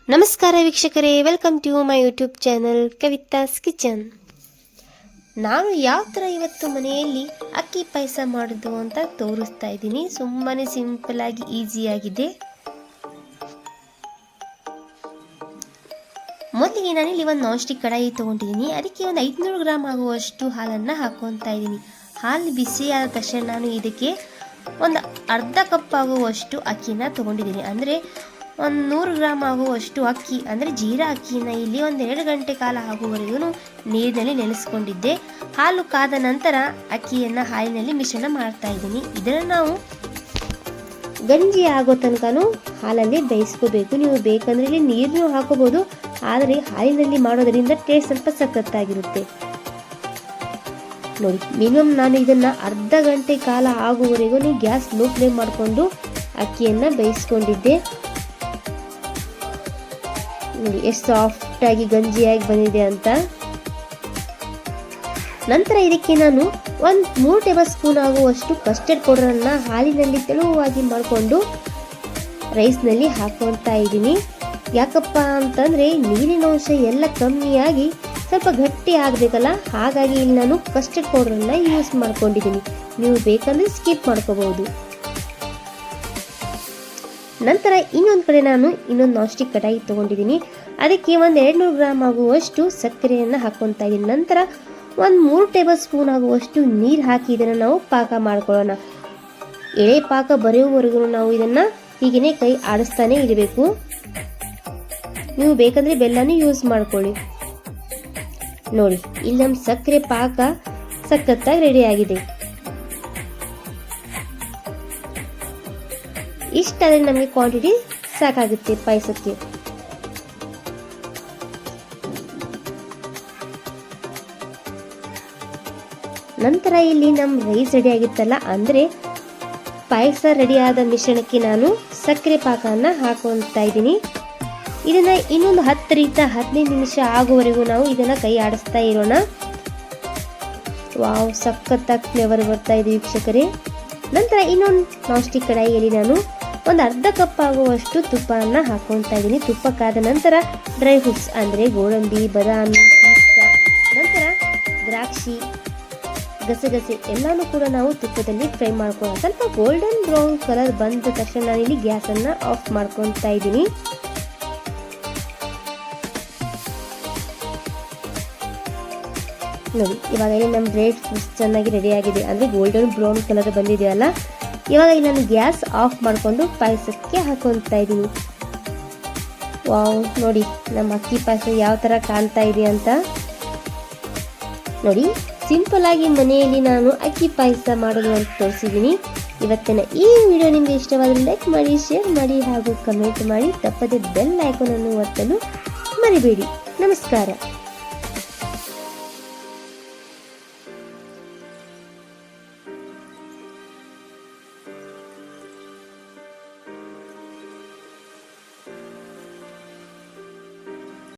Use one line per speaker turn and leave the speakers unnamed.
ನಮಸ್ಕಾರ ವೀಕ್ಷಕರೇ, welcome to my YouTube channel Kavitha's kitchen. ನಾನು ಯಾವ ಥರ ಇವತ್ತು ಮನೆಯಲ್ಲಿ ಅಕ್ಕಿ ಪಾಯಸ ಮಾಡೋದು ಅಂತ ತೋರಿಸ್ತಾ ಇದ್ದೀನಿ. ತುಂಬಾನೇ ಸಿಂಪಲ್ ಆಗಿ ಈಸಿಯಾಗಿದೆ. ಮೊದಲಿಗೆ ನಾನಿಲ್ಲಿ ಒಂದು ನಾನ್ ಸ್ಟಿಕ್ ಕಡಾಯಿ ತೊಗೊಂಡಿದ್ದೀನಿ. ಅದಕ್ಕೆ ಒಂದು 500 ಗ್ರಾಮ್ ಆಗುವಷ್ಟು ಹಾಲನ್ನು ಹಾಕೊತಾ ಇದ್ದೀನಿ. ಹಾಲು ಬಿಸಿಯಾದ ತಕ್ಷಣ ನಾನು ಇದಕ್ಕೆ ಒಂದು ಅರ್ಧ ಕಪ್ ಆಗುವಷ್ಟು ಅಕ್ಕಿನ ತೊಗೊಂಡಿದ್ದೀನಿ. ಅಂದರೆ ಒಂದು 100 ಗ್ರಾಮ್ ಆಗುವಷ್ಟು ಅಕ್ಕಿ ಅಂದರೆ ಜೀರಾ ಅಕ್ಕಿನ ಇಲ್ಲಿ ಒಂದು 2 ಗಂಟೆ ಕಾಲ ಆಗುವವರೆಗೂ ನೀರಿನಲ್ಲಿ ನೆನೆಸ್ಕೊಂಡಿದ್ದೆ. ಹಾಲು ಕಾದ ನಂತರ ಅಕ್ಕಿಯನ್ನು ಹಾಲಿನಲ್ಲಿ ಮಿಶ್ರಣ ಮಾಡ್ತಾ ಇದ್ದೀನಿ. ಇದನ್ನು ನಾವು ಗಂಜಿ ಆಗೋ ತನಕನೂ ಹಾಲಲ್ಲಿ ಬೇಯಿಸ್ಕೋಬೇಕು. ನೀವು ಬೇಕಂದ್ರೆ ಇಲ್ಲಿ ನೀರನ್ನು ಹಾಕೋಬಹುದು, ಆದರೆ ಹಾಲಿನಲ್ಲಿ ಮಾಡೋದರಿಂದ ಟೇಸ್ಟ್ ಸ್ವಲ್ಪ ಸಖತ್ತಾಗಿರುತ್ತೆ. ನೋಡಿ, ಮಿನಿಮಮ್ ನಾನು ಇದನ್ನು ಅರ್ಧ ಗಂಟೆ ಕಾಲ ಆಗುವವರೆಗೂ ಗ್ಯಾಸ್ ಲೋ ಫ್ಲೇಮ್ ಮಾಡಿಕೊಂಡು ಅಕ್ಕಿಯನ್ನು ಬೇಯಿಸ್ಕೊಂಡಿದ್ದೆ. ನೋಡಿ ಎಷ್ಟು ಸಾಫ್ಟಾಗಿ ಗಂಜಿಯಾಗಿ ಬಂದಿದೆ ಅಂತ. ನಂತರ ಇದಕ್ಕೆ ನಾನು ಒಂದು 3 ಟೇಬಲ್ ಸ್ಪೂನ್ ಆಗುವಷ್ಟು ಕಸ್ಟರ್ಡ್ ಪೌಡರನ್ನು ಹಾಲಿನಲ್ಲಿ ತೆಳುವಾಗಿ ಮಾಡಿಕೊಂಡು ರೈಸ್ನಲ್ಲಿ ಹಾಕೊತಾ ಇದ್ದೀನಿ. ಯಾಕಪ್ಪ ಅಂತಂದರೆ ನೀರಿನ ಅಂಶ ಎಲ್ಲ ಕಮ್ಮಿಯಾಗಿ ಸ್ವಲ್ಪ ಗಟ್ಟಿ ಆಗಬೇಕಲ್ಲ, ಹಾಗಾಗಿ ಇಲ್ಲಿ ನಾನು ಕಸ್ಟರ್ಡ್ ಪೌಡರನ್ನು ಯೂಸ್ ಮಾಡ್ಕೊಂಡಿದ್ದೀನಿ. ನೀವು ಬೇಕಂದರೆ ಸ್ಕಿಪ್ ಮಾಡ್ಕೋಬಹುದು. ನಂತರ ಇನ್ನೊಂದು ಕಡೆ ನಾನು ಇನ್ನೊಂದು ನಾನ್ ಸ್ಟಿಕ್ ಕಡಾಯಿ ತೊಗೊಂಡಿದ್ದೀನಿ. ಅದಕ್ಕೆ ಒಂದು 200 ಗ್ರಾಮ್ ಆಗುವಷ್ಟು ಸಕ್ಕರೆಯನ್ನು ಹಾಕ್ಕೊತಾ ಇದ್ದೀನಿ. ನಂತರ ಒಂದು 3 ಟೇಬಲ್ ಸ್ಪೂನ್ ಆಗುವಷ್ಟು ನೀರು ಹಾಕಿ ಇದನ್ನು ನಾವು ಪಾಕ ಮಾಡ್ಕೊಳ್ಳೋಣ. ಎಳೆ ಪಾಕ ಬರೆಯುವವರೆಗೂ ನಾವು ಇದನ್ನು ಹೀಗೇ ಕೈ ಆಡಿಸ್ತಾನೆ ಇರಬೇಕು. ನೀವು ಬೇಕಂದರೆ ಬೆಲ್ಲನೂ ಯೂಸ್ ಮಾಡ್ಕೊಳ್ಳಿ. ನೋಡಿ, ಇಲ್ಲಿ ನಮ್ಮ ಸಕ್ಕರೆ ಪಾಕ ಸಖತ್ತಾಗಿ ರೆಡಿಯಾಗಿದೆ. ಇಷ್ಟಾದರೆ ನಮಗೆ ಕ್ವಾಂಟಿಟಿ ಸಾಕಾಗುತ್ತೆ ಪಾಯಸಕ್ಕೆ. ನಂತರ ಇಲ್ಲಿ ನಮ್ಮ ರೈಸ್ ರೆಡಿ ಆಗಿತ್ತಲ್ಲ, ಅಂದರೆ ಪಾಯಸ ರೆಡಿಯಾದ ಮಿಶ್ರಣಕ್ಕೆ ನಾನು ಸಕ್ಕರೆ ಪಾಕವನ್ನು ಹಾಕೊತಾ ಇದ್ದೀನಿ. ಇದನ್ನು ಇನ್ನೊಂದು 10-15 ನಿಮಿಷ ಆಗುವವರೆಗೂ ನಾವು ಇದನ್ನು ಕೈ ಆಡಿಸ್ತಾ ಇರೋಣ. ವಾವ್, ಸಖತ್ತಾಗಿ ಫ್ಲೇವರ್ ಬರ್ತಾ ಇದೆ ವೀಕ್ಷಕರೇ. ನಂತರ ಇನ್ನೊಂದು ನಾನ್ ಸ್ಟಿಕ್ ಕಡಾಯಿಯಲ್ಲಿ ನಾನು ಒಂದು ಅರ್ಧ ಕಪ್ ಆಗುವಷ್ಟು ತುಪ್ಪವನ್ನು ಹಾಕೊತಾ ಇದ್ದೀನಿ. ತುಪ್ಪ ಕಾದ ನಂತರ ಡ್ರೈ ಫ್ರೂಟ್ಸ್ ಅಂದರೆ ಗೋಡಂಬಿ, ಬಾದಾಮಿ, ಪಿಸ್ತಾ, ನಂತರ ದ್ರಾಕ್ಷಿ, ಗಸಗಸೆ ಎಲ್ಲಾನು ಕೂಡ ನಾವು ತುಪ್ಪದಲ್ಲಿ ಫ್ರೈ ಮಾಡ್ಕೊಳ್ಳೋಣ. ಸ್ವಲ್ಪ ಗೋಲ್ಡನ್ ಬ್ರೌನ್ ಕಲರ್ ಬಂದ ತಕ್ಷಣ ನಾನಿಲ್ಲಿ ಗ್ಯಾಸನ್ನು ಆಫ್ ಮಾಡ್ಕೊತಾ ಇದ್ದೀನಿ. ನೋಡಿ, ಇವಾಗ ಇಲ್ಲಿ ನಮ್ಮ ಡ್ರೈ ಫ್ರೂಟ್ಸ್ ಚೆನ್ನಾಗಿ ರೆಡಿಯಾಗಿದೆ, ಅಂದರೆ ಗೋಲ್ಡನ್ ಬ್ರೌನ್ ಕಲರ್ ಬಂದಿದೆಯಲ್ಲ. ಇವಾಗ ಇಲ್ಲಿ ನಾನು ಗ್ಯಾಸ್ ಆಫ್ ಮಾಡಿಕೊಂಡು ಪಾಯಸಕ್ಕೆ ಹಾಕೊತಾ ಇದ್ದೀನಿ. ವಾವ್, ನೋಡಿ ನಮ್ಮ ಅಕ್ಕಿ ಪಾಯಸ ಯಾವ ಥರ ಕಾಣ್ತಾ ಇದೆ ಅಂತ. ನೋಡಿ, ಸಿಂಪಲ್ ಆಗಿ ಮನೆಯಲ್ಲಿ ನಾನು ಅಕ್ಕಿ ಪಾಯಸ ಮಾಡೋದು ಅಂತ ತೋರಿಸಿದ್ದೀನಿ. ಇವತ್ತಿನ ಈ ವಿಡಿಯೋ ನಿಮಗೆ ಇಷ್ಟವಾದರೆ ಲೈಕ್ ಮಾಡಿ, ಶೇರ್ ಮಾಡಿ ಹಾಗೂ ಕಮೆಂಟ್ ಮಾಡಿ. ತಪ್ಪದೆ ಬೆಲ್ ಐಕಾನ್ ಅನ್ನು ಒತ್ತಲು ಮರಿಬೇಡಿ. ನಮಸ್ಕಾರ.